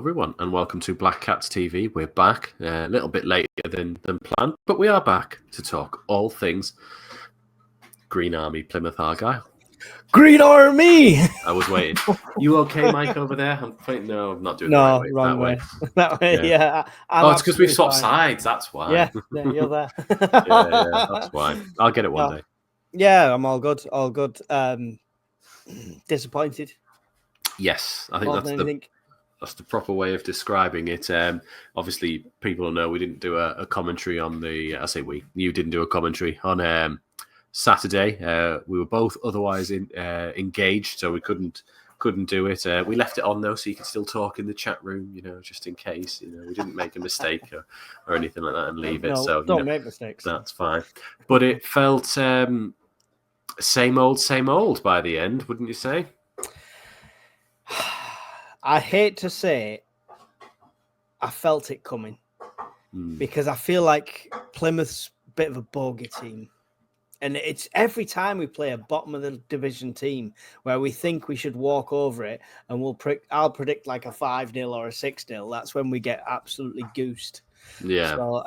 everyone, and welcome to Black Cats TV. We're back a little bit later than planned, but we are back to talk all things Green Army Plymouth Argyle. Green Army! I was waiting. You okay, Mike, over there? I'm thinking, no, I'm not doing No, the right way. wrong way. That way, yeah. Oh, it's because we've swapped sides, that's why. Yeah, you're there. yeah, that's why. I'll get it one day. Yeah, I'm all good, all good. Disappointed. Yes, I think that's the proper way of describing it. Obviously, people will know we didn't do a commentary on you didn't do a commentary on Saturday. We were both otherwise engaged, so we couldn't do it. We left it on though, so you could still talk in the chat room, just in case we didn't make a mistake or anything like that and leave it. So don't make mistakes. That's fine. But it felt same old by the end, wouldn't you say? I hate to say I felt it coming because I feel like Plymouth's a bit of a bogey team. And it's every time we play a bottom of the division team where we think we should walk over it and I'll predict like a 5-0 or a 6-0. That's when we get absolutely goosed. Yeah. So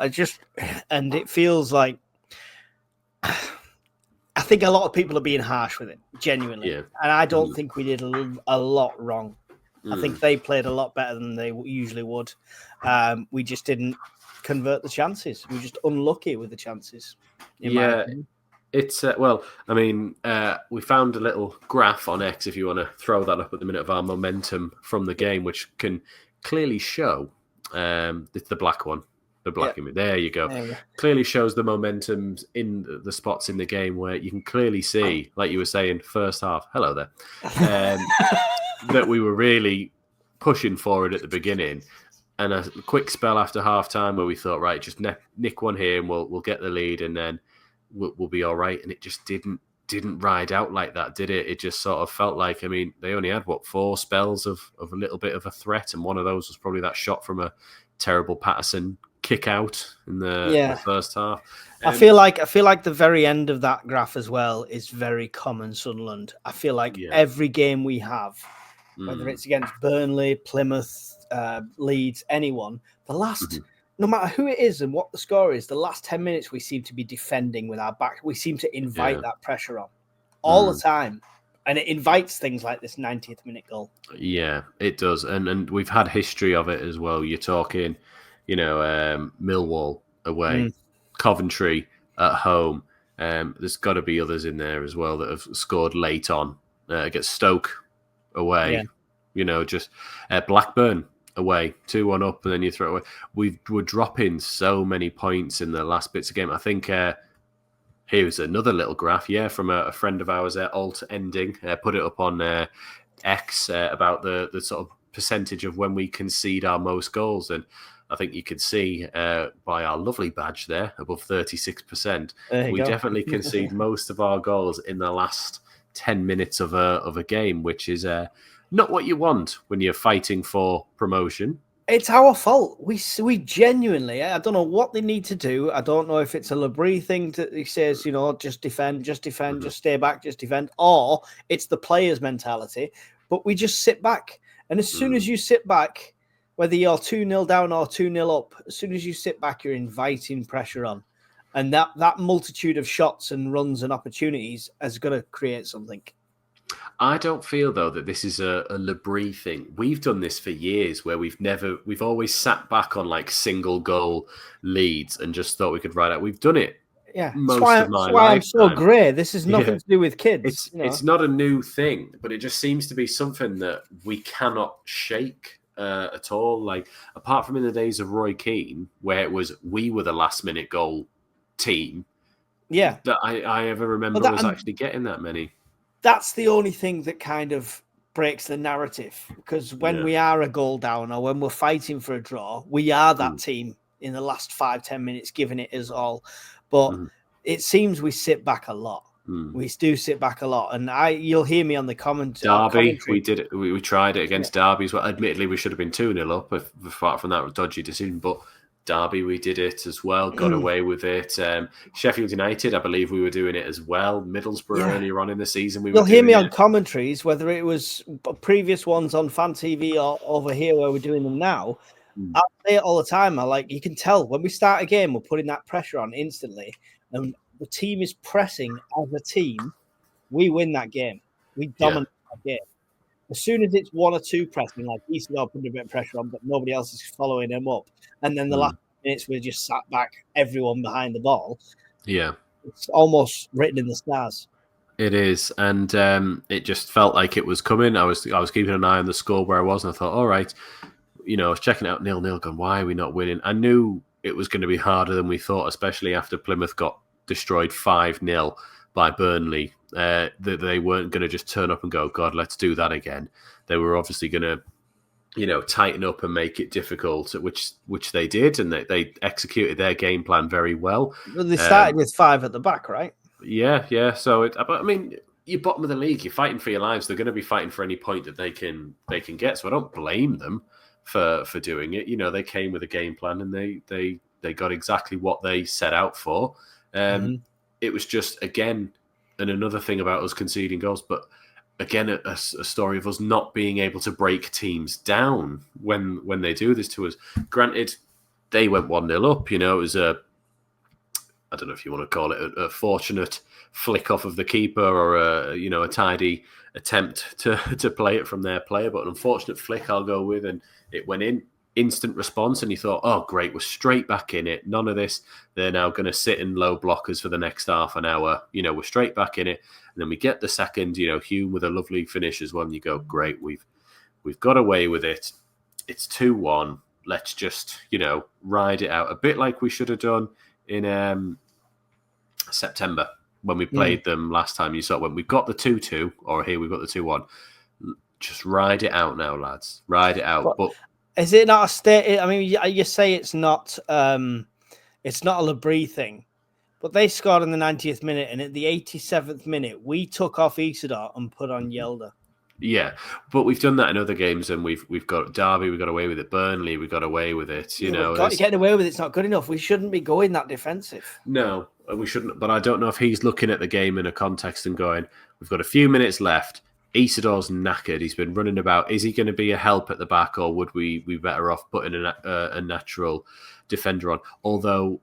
and it feels like, I think a lot of people are being harsh with it, genuinely. Yeah. And I don't think we did a lot wrong. I think they played a lot better than they usually would. We just didn't convert the chances. We were just unlucky with the chances. Yeah. It's, we found a little graph on X, if you want to throw that up at the minute, of our momentum from the game, which can clearly show, it's the black one, image. There you go. Clearly shows the momentum in the spots in the game where you can clearly see, like you were saying, first half, hello there, that we were really pushing forward at the beginning. And a quick spell after half time where we thought, right, just nick one here and we'll get the lead and then we'll be all right. And it just didn't ride out like that, did it? It just sort of felt like, they only had 4 spells of a little bit of a threat, and one of those was probably that shot from a terrible Patterson kick out in the first half. I feel like the very end of that graph as well is very common Sunderland. I feel like every game we have, whether it's against Burnley, Plymouth, Leeds, anyone, the last. No matter who it is and what the score is, the last 10 minutes we seem to be defending with our back. We seem to invite that pressure on all the time. And it invites things like this 90th minute goal. Yeah, it does. And we've had history of it as well. You're talking, Millwall away, Coventry at home. There's got to be others in there as well that have scored late on. Against Stoke away, just Blackburn away, 2-1 up, and then you throw it away. We're dropping so many points in the last bits of game. I think here's another little graph, from a friend of ours, Alt Ending, put it up on X about the sort of percentage of when we concede our most goals, and I think you could see by our lovely badge there, above 36%, we definitely concede most of our goals in the last 10 minutes of a game, which is not what you want when you're fighting for promotion. It's our fault. We genuinely, I don't know what they need to do. I don't know if it's a Labrie thing that he says, just defend, just stay back, just defend, or it's the players' mentality. But we just sit back. And as soon as you sit back, whether you're 2-0 down or 2-0 up, as soon as you sit back, you're inviting pressure on. And that multitude of shots and runs and opportunities is going to create something. I don't feel, though, that this is a Labrie thing. We've done this for years where we've always sat back on like single goal leads and just thought we could ride out. We've done it. Yeah, that's why I'm so grey. This is nothing to do with kids. It's not a new thing, but it just seems to be something that we cannot shake at all. Like, apart from in the days of Roy Keane, where it was we were the last minute goal team. Yeah, that I ever remember was actually getting that many. That's the only thing that kind of breaks the narrative, because when we are a goal down or when we're fighting for a draw, we are that team in the last 5-10 minutes, giving it us all. But it seems we sit back a lot. We do sit back a lot, and you'll hear me on the Derby. We did it. We tried it against Derby as well. Admittedly, we should have been 2-0 up apart from that dodgy decision. But Derby, we did it as well, got away with it. Sheffield United, I believe we were doing it as well. Middlesbrough earlier on in the season, You'll hear me on commentaries, whether it was previous ones on Fan TV or over here where we're doing them now. I say it all the time. You can tell when we start a game, we're putting that pressure on instantly, and the team is pressing as a team. We win that game. We dominate that game. As soon as it's one or two pressing, like Easterdale putting a bit of pressure on, but nobody else is following them up. And then the last minutes, we're just sat back, everyone behind the ball. Yeah. It's almost written in the stars. It is. And it just felt like it was coming. I was keeping an eye on the score where I was, and I thought, all right, I was checking out 0-0, going, why are we not winning? I knew it was going to be harder than we thought, especially after Plymouth got destroyed 5-0 by Burnley. That they weren't going to just turn up and go, God, let's do that again. They were obviously going to, tighten up and make it difficult, which they did, and they executed their game plan very well. Well, they started with 5 at the back, right? Yeah. So, you're bottom of the league. You're fighting for your lives. They're going to be fighting for any point that they can get. So I don't blame them for doing it. They came with a game plan, and they got exactly what they set out for. It was just, again, and another thing about us conceding goals, but again, a story of us not being able to break teams down when they do this to us. Granted, they went 1-0 up. It was I don't know if you want to call it a fortunate flick off of the keeper or a tidy attempt to play it from their player, but an unfortunate flick I'll go with, and it went in. Instant response, and you thought, oh great, we're straight back in it. None of this, they're now going to sit in low blockers for the next half an hour. We're straight back in it. And then we get the second, Hume with a lovely finish as well, and you go, great, we've got away with it. It's 2-1. Let's just ride it out, a bit like we should have done in September when we played them last time. You saw when we got the 2-2, or here we've got the 2-1. Just ride it out now, lads. Ride it out. But is it not a state? I mean, you say it's not a Labrie thing, but they scored in the 90th minute, and at the 87th minute, we took off Isidore and put on Yelder. Yeah, but we've done that in other games, and we've got Derby, we got away with it. Burnley, we got away with it. Getting away with it's not good enough. We shouldn't be going that defensive. No, we shouldn't. But I don't know if he's looking at the game in a context and going, we've got a few minutes left. Isidore's knackered. He's been running about. Is he going to be a help at the back, or would we be better off putting a natural defender on? Although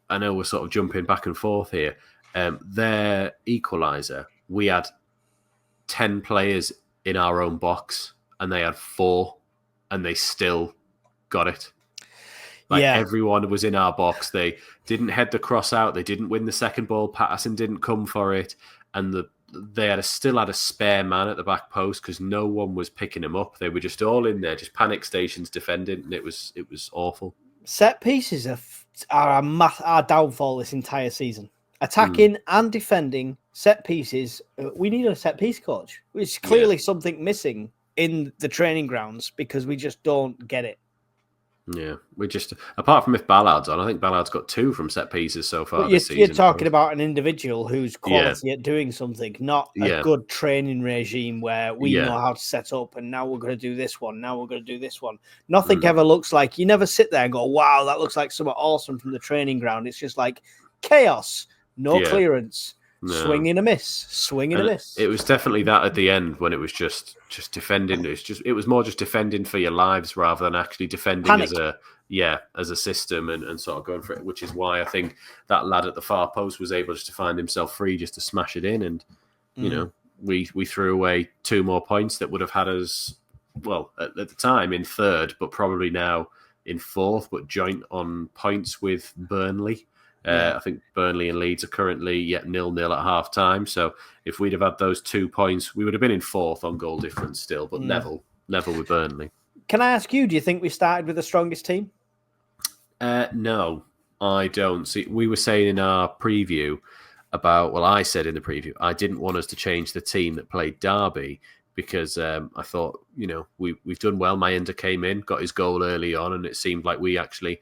I know we're sort of jumping back and forth here. Their equaliser, we had 10 players in our own box, and they had 4, and they still got it. Everyone was in our box. They didn't head the cross out. They didn't win the second ball. Patterson didn't come for it, and they still had a spare man at the back post because no one was picking him up. They were just all in there, just panic stations defending, and it was awful. Set pieces are our downfall this entire season. Attacking and defending set pieces. We need a set piece coach, which is clearly something missing in the training grounds because we just don't get it. Yeah, we just, apart from if Ballard's on, I think Ballard's got 2 from set pieces so far this season. You're talking about an individual who's quality at doing something, not a good training regime where we know how to set up and now we're going to do this one, now we're going to do this one. Nothing ever looks like, you never sit there and go, wow, that looks like something awesome from the training ground. It's just like chaos, no clearance. No. Swing and a miss. It was definitely that at the end when it was just defending. It was more just defending for your lives rather than actually defending as a system and sort of going for it. Which is why I think that lad at the far post was able just to find himself free just to smash it in, and we threw away 2 more points that would have had us at the time in 3rd, but probably now in 4th, but joint on points with Burnley. I think Burnley and Leeds are currently 0-0 at half time. So if we'd have had those 2 points, we would have been in 4th on goal difference still, but level with Burnley. Can I ask you, do you think we started with the strongest team? No, I don't. See, we were saying in our preview I said in the preview, I didn't want us to change the team that played Derby because I thought, we've done well. Mayenda came in, got his goal early on, and it seemed like we actually,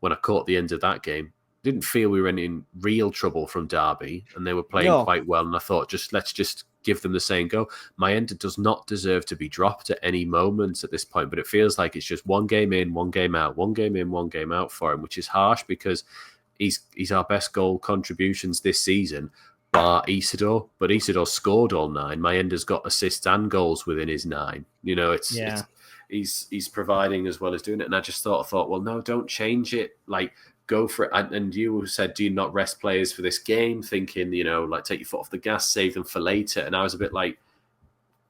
when I caught the end of that game, didn't feel we were in real trouble from Derby, and they were playing quite well. And I thought, let's just give them the same go. Mayenda does not deserve to be dropped at any moment at this point, but it feels like it's just one game in, one game out, one game in, one game out for him, which is harsh because he's our best goal contributions this season, bar Isidore. But Isidore scored all 9. Mayenda's got assists and goals within his 9. It's he's providing as well as doing it. And I just thought, well, no, don't change it. Like, go for it. And you said, do you not rest players for this game? Thinking, like, take your foot off the gas, save them for later. And I was a bit like,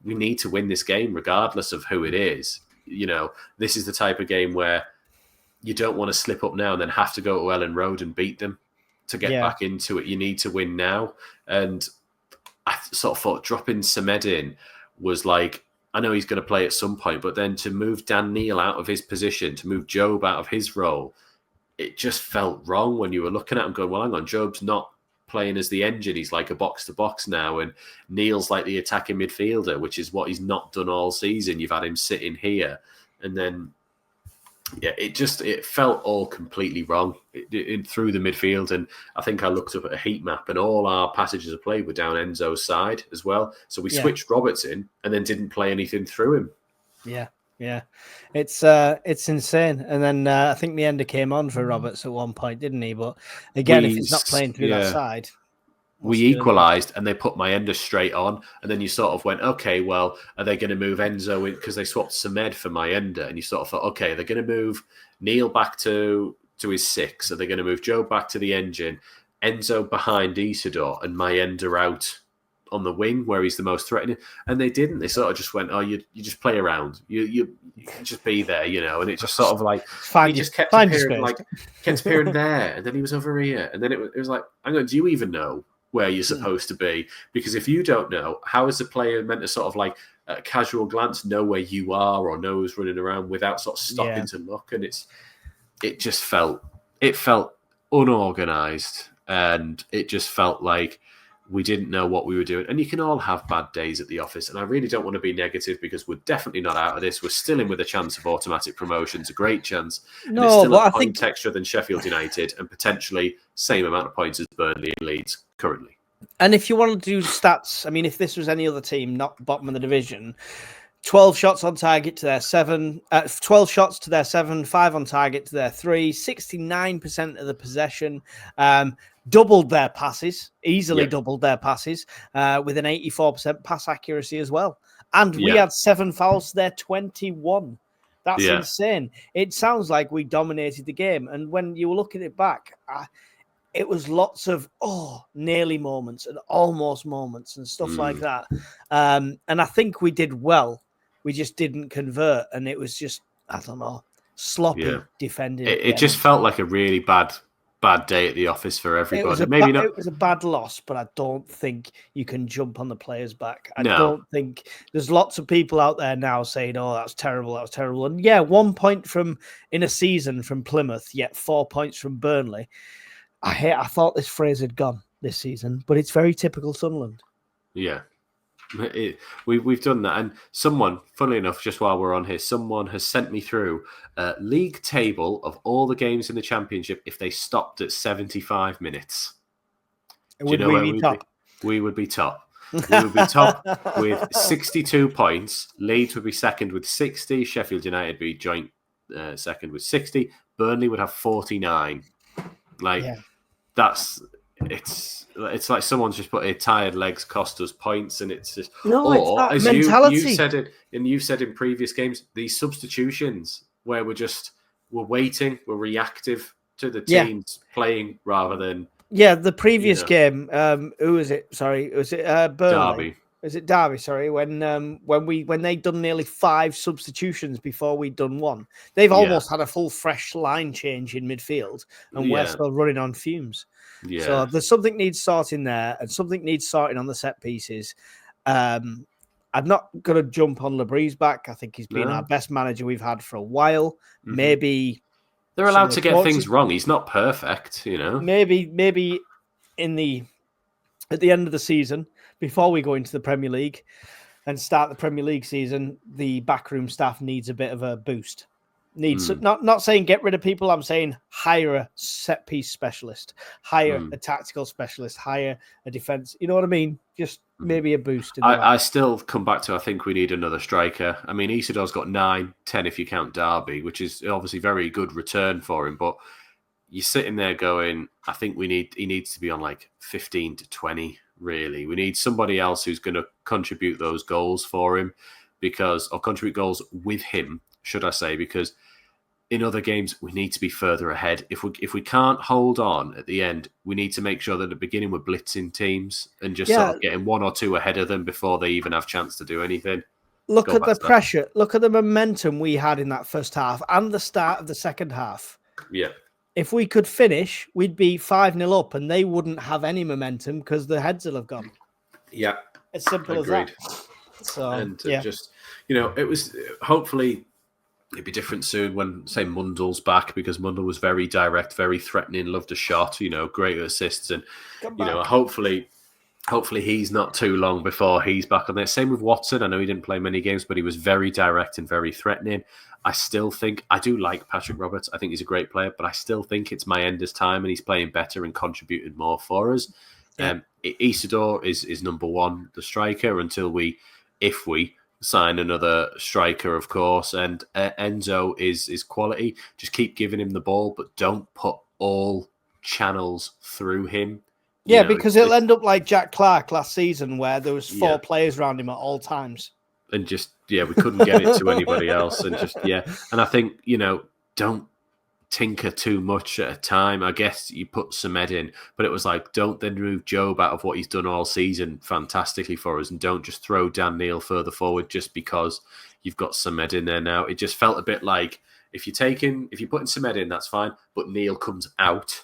we need to win this game regardless of who it is. This is the type of game where you don't want to slip up now and then have to go to Ellen Road and beat them to get back into it. You need to win now. And I sort of thought dropping Semed in was like, I know he's going to play at some point, but then to move Dan Neil out of his position, to move Job out of his role, it just felt wrong when you were looking at him going, well, hang on, Job's not playing as the engine. He's like a box-to-box now, and Neil's like the attacking midfielder, which is what he's not done all season. You've had him sitting here. And then, it felt all completely wrong through the midfield. And I think I looked up at a heat map and all our passages of play were down Enzo's side as well. So we switched Roberts in and then didn't play anything through him. Yeah, it's insane. And then I think Mayenda came on for Roberts at one point, didn't he? But again, if it's not playing through that side, we equalised and they put Mayenda straight on, and then you sort of went, okay, well, are they going to move Enzo in because they swapped Semed for Mayenda? And you sort of thought, okay, they're going to move Neil back to his 6, are they going to move Joe back to the engine, Enzo behind Isidore, and Mayenda out on the wing where he's the most threatening? And they didn't. They sort of just went, oh, you just play around, you just be there, and it just sort of like he just kept appearing there, and then he was over here, and then it was like, hang on, do you even know where you're supposed to be? Because if you don't know, how is the player meant to sort of like at a casual glance know where you are or know who's running around without sort of stopping to look? And it felt unorganized, and it just felt like we didn't know what we were doing. And you can all have bad days at the office, and I really don't want to be negative because we're definitely not out of this. We're still in with a chance of automatic promotion. It's a great chance. And it's still a point extra than Sheffield United, and potentially same amount of points as Burnley and Leeds currently. And if you want to do stats, I mean, if this was any other team, not bottom of the division, 12 shots on target to their 7, 12 shots to their 7, 5 on target to their 3, 69% of the possession, doubled their passes, easily doubled their passes, with an 84% pass accuracy as well. And we had 7 fouls to their 21. That's insane. It sounds like we dominated the game. And when you look at it back, it was lots of nearly moments and almost moments and stuff like that. And I think we did well. We just didn't convert, and it was just, I don't know, sloppy defending. It just felt like a really bad day at the office for everybody. It was a bad loss, but I don't think you can jump on the players' back. I don't think there's lots of people out there now saying, "Oh, that's terrible, that was terrible." And 1 point in a season from Plymouth, yet 4 points from Burnley. I thought this phrase had gone this season, but it's very typical Sunderland. Yeah. We've done that. And someone, funnily enough, just while we're on here, someone has sent me through a league table of all the games in the Championship if they stopped at 75 minutes. Would we be top? We would be top. We would be top with 62 points. Leeds would be second with 60. Sheffield United would be joint second with 60. Burnley would have 49. It's like someone's just put tired legs cost us points, and it's just it's that mentality. You said it, and you said in previous games, these substitutions where we're waiting, we're reactive to the teams playing rather than the previous game. Who was it? Sorry, was it Burnley? Derby. Is it Derby? Sorry, when they'd done nearly 5 substitutions before we'd done 1, they've almost had a full fresh line change in midfield, and we're still running on fumes. Yeah. So there's something needs sorting there, and something needs sorting on the set pieces. I'm not going to jump on Labry's back. I think he's been our best manager we've had for a while. Mm-hmm. Maybe they're allowed to get things wrong. He's not perfect, Maybe at the end of the season, before we go into the Premier League and start the Premier League season, the backroom staff needs a bit of a boost. Needs not saying get rid of people. I'm saying hire a set piece specialist, hire a tactical specialist, hire a defense. You know what I mean? Just maybe a boost. I still come back to, I think we need another striker. I mean, Isidor's got 9, 10 if you count Derby, which is obviously very good return for him. But you're sitting there going, I think he needs to be on like 15 to 20. Really, we need somebody else who's going to contribute those goals for him, or contribute goals with him, should I say? Because in other games, we need to be further ahead. If we can't hold on at the end, we need to make sure that at the beginning we're blitzing teams and just sort of getting 1 or 2 ahead of them before they even have a chance to do anything. Look at the pressure. Look at the momentum we had in that first half and the start of the second half. Yeah. If we could finish, we'd be 5-0 up and they wouldn't have any momentum because the heads will have gone. Yeah. As simple as that. So, and just, it was hopefully... It'd be different soon when, say, Mundell's back, because Mundell was very direct, very threatening, loved a shot, great assists. And, hopefully he's not too long before he's back on there. Same with Watson. I know he didn't play many games, but he was very direct and very threatening. I still think, I do like Patrick Roberts. I think he's a great player, but I still think it's Mayenda's time and he's playing better and contributed more for us. Yeah. Isidore is number 1, the striker, until if we sign another striker, of course, and Enzo is quality. Just keep giving him the ball, but don't put all channels through him. Yeah, because it'll end up like Jack Clark last season, where there was 4 players around him at all times, and just we couldn't get it to anybody else, and and I think don't tinker too much at a time. I guess you put Samed in, but it was like, don't then remove Job out of what he's done all season fantastically for us, and don't just throw Dan Neil further forward just because you've got Samed in there now. It just felt a bit like if you're putting Samed in, that's fine, but Neil comes out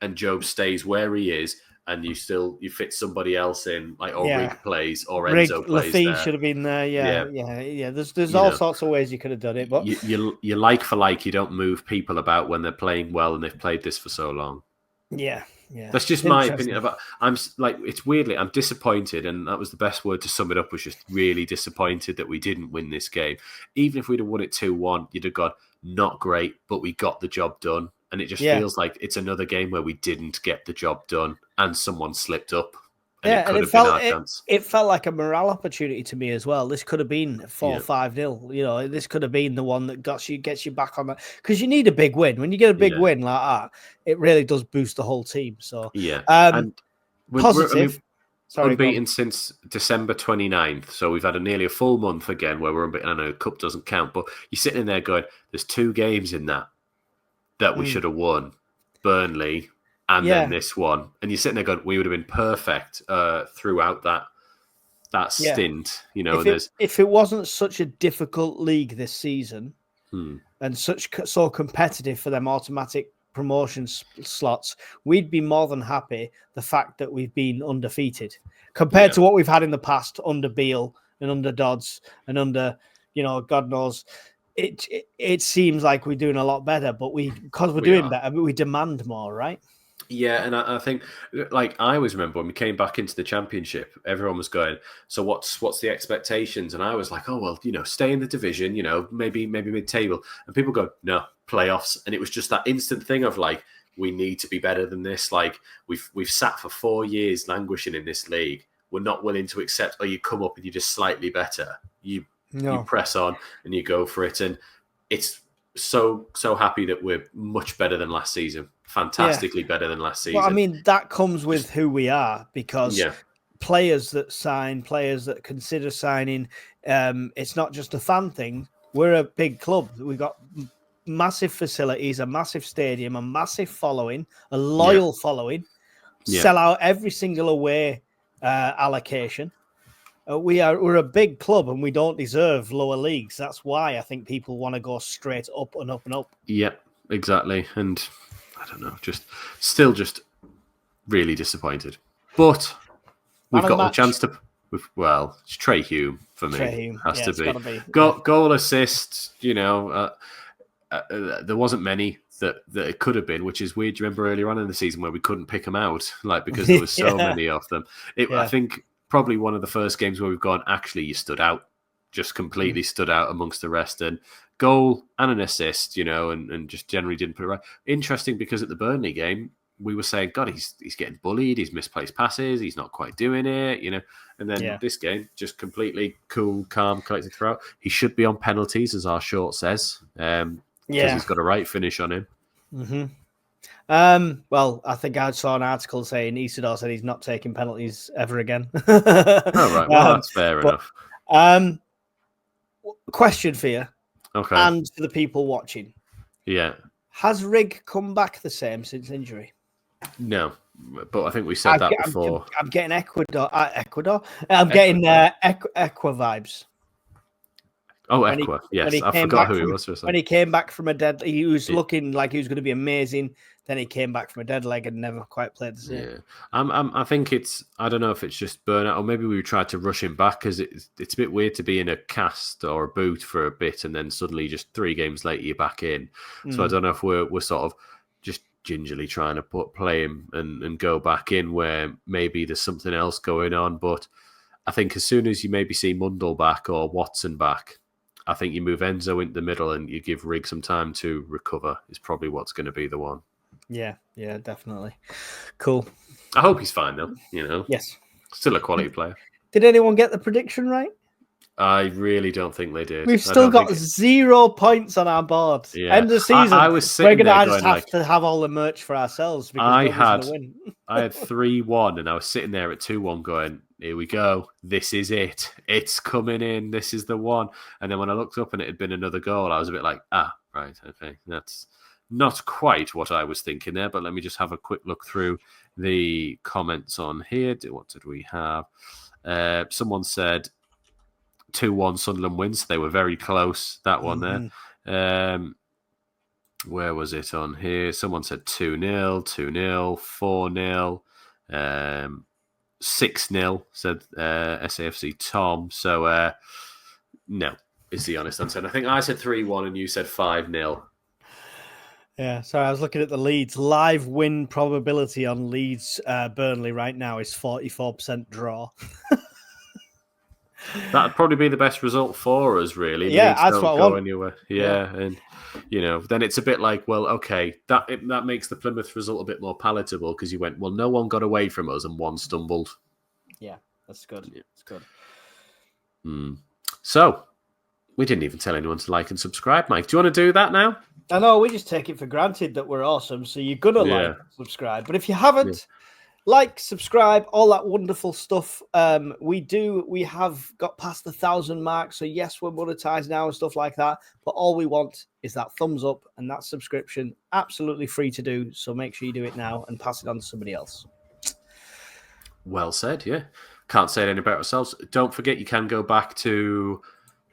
and Job stays where he is, and you fit somebody else in, like Rig plays or Enzo plays there. Should have been there. Yeah. There's all sorts of ways you could have done it, but you like for like, you don't move people about when they're playing well and they've played this for so long. Yeah. That's just my opinion about. It's weirdly, I'm disappointed, and that was the best word to sum it up. Was just really disappointed that we didn't win this game. Even if we'd have won it 2-1, you'd have gone, not great, but we got the job done. And it just feels like it's another game where we didn't get the job done and someone slipped up. And it felt like a morale opportunity to me as well. This could have been 4-5-0. This could have been the one that gets you back on that, because you need a big win. When you get a big win like that, it really does boost the whole team. So and positive. Unbeaten since December 29th. So we've had nearly a full month again where we're unbeaten. I know Cup doesn't count, but you're sitting in there going, there's 2 games in that we should have won. Burnley and then this one. And you're sitting there going, we would have been perfect throughout that stint. If it wasn't such a difficult league this season and so competitive for them automatic promotion slots, we'd be more than happy the fact that we've been undefeated compared to what we've had in the past under Beale and under Dodds and under, God knows. It seems like we're doing a lot better, but because we're doing better, we demand more, right? Yeah, and I think, like, I always remember when we came back into the Championship, everyone was going, so what's the expectations? And I was like, oh, well, stay in the division, maybe mid-table. And people go, no, playoffs. And it was just that instant thing of like, we need to be better than this. Like, we've sat for 4 years languishing in this league. We're not willing to accept, you come up and you're just slightly better. You press on and you go for it. And it's so happy that we're much better than last season. Fantastically better than last season. Well, I mean, that comes with who we are, because players that sign, players that consider signing, it's not just a fan thing. We're a big club. We've got massive facilities, a massive stadium, a massive following, a loyal following, sell out every single away allocation. We're a big club and we don't deserve lower leagues. That's why I think people want to go straight up and up and up. Yeah, exactly. And I don't know, still really disappointed. But we've got the chance to. It's Trey Hume for me. Trey Hume has to be. Goal assist. There wasn't many that it could have been, which is weird. Do you remember earlier on in the season where we couldn't pick them out, because there was so many of them? I think probably one of the first games where we've gone, actually, you stood out. just completely stood out amongst the rest, and goal and an assist, and just generally didn't put it right. Interesting, because at the Burnley game, we were saying, God, he's getting bullied, he's misplaced passes, he's not quite doing it, And then this game, just completely cool, calm, collected throughout. He should be on penalties, as our short says, because he's got a right finish on him. Mm-hmm. Well, I think I saw an article saying Isidore said he's not taking penalties ever again. Oh, right. Well, that's fair enough. Question for you. Okay. And for the people watching. Yeah. Has Rig come back the same since injury? No, but I think we said that before. I'm getting Ecuador. I'm getting Equa vibes. Oh, Equa. Yes, I forgot who he was for a second. When he came back from a dead, he was looking like he was going to be amazing. Then he came back from a dead leg and never quite played the same. Yeah, I think I don't know if it's just burnout, or maybe we tried to rush him back, because it's a bit weird to be in a cast or a boot for a bit and then suddenly just 3 games later you're back in. So I don't know if we're sort of just gingerly trying to play him and go back in where maybe there's something else going on. But I think as soon as you maybe see Mundell back or Watson back, I think you move Enzo into the middle and you give Rig some time to recover is probably what's going to be the one. Yeah, definitely. Cool. I hope he's fine, though, Yes. Still a quality player. Did anyone get the prediction right? I really don't think they did. We've still got 0 points on our board. Yeah. End of the season. I was sitting we're going to just have to have all the merch for ourselves because I had 3-1 and I was sitting there at 2-1 going, here we go. This is it. It's coming in. This is the one. And then when I looked up and it had been another goal, I was a bit like, right, okay. That's not quite what I was thinking there, but let me just have a quick look through the comments on here. What did we have? Someone said 2-1 Sunderland wins. They were very close, that one there. Where was it on here? Someone said 2-0, 2-0, 4-0, 6-0, said SAFC Tom. So, no, is the honest answer. And I think I said 3-1 and you said 5-0. Yeah, sorry, I was looking at the Leeds. Live win probability on Leeds Burnley right now is 44% draw. That'd probably be the best result for us, really. Yeah, Leeds that's don't what I go want. anywhere. Yeah, and then it's a bit like, well, okay, that makes the Plymouth result a bit more palatable because you went, well, no one got away from us and one stumbled. Yeah, that's good. Yeah. That's good. So, we didn't even tell anyone to like and subscribe, Mike. Do you want to do that now? I know, we just take it for granted that we're awesome, so you're going to like and subscribe. But if you haven't, like, subscribe, all that wonderful stuff. We have got past the 1,000 mark, so yes, we're monetized now and stuff like that. But all we want is that thumbs up and that subscription. Absolutely free to do, so make sure you do it now and pass it on to somebody else. Well said, yeah. Can't say it any better ourselves. Don't forget, you can go back to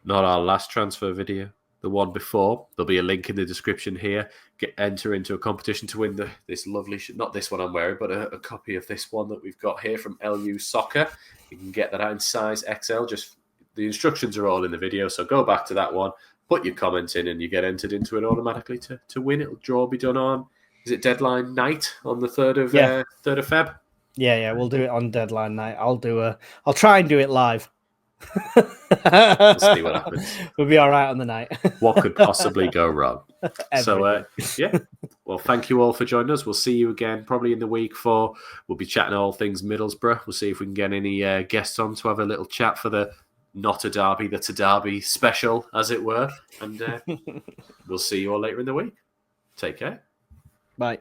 not our last transfer video, the one before. There'll be a link in the description here. Enter into a competition to win this lovely, not this one I'm wearing, but a copy of this one that we've got here from LU Soccer. You can get that out in size XL. Just the instructions are all in the video, so go back to that one, put your comment in, and you get entered into it automatically to win. It'll draw be done on, is it deadline night on the 3rd of Feb? Yeah, we'll do it on deadline night. I'll try and do it live. We'll see what happens. We'll be all right on the night. What could possibly go wrong? So, well, thank you all for joining us. We'll see you again probably in the week we'll be chatting all things Middlesbrough. We'll see if we can get any guests on to have a little chat for the not a derby, that's a derby special, as it were. And we'll see you all later in the week. Take care. Bye.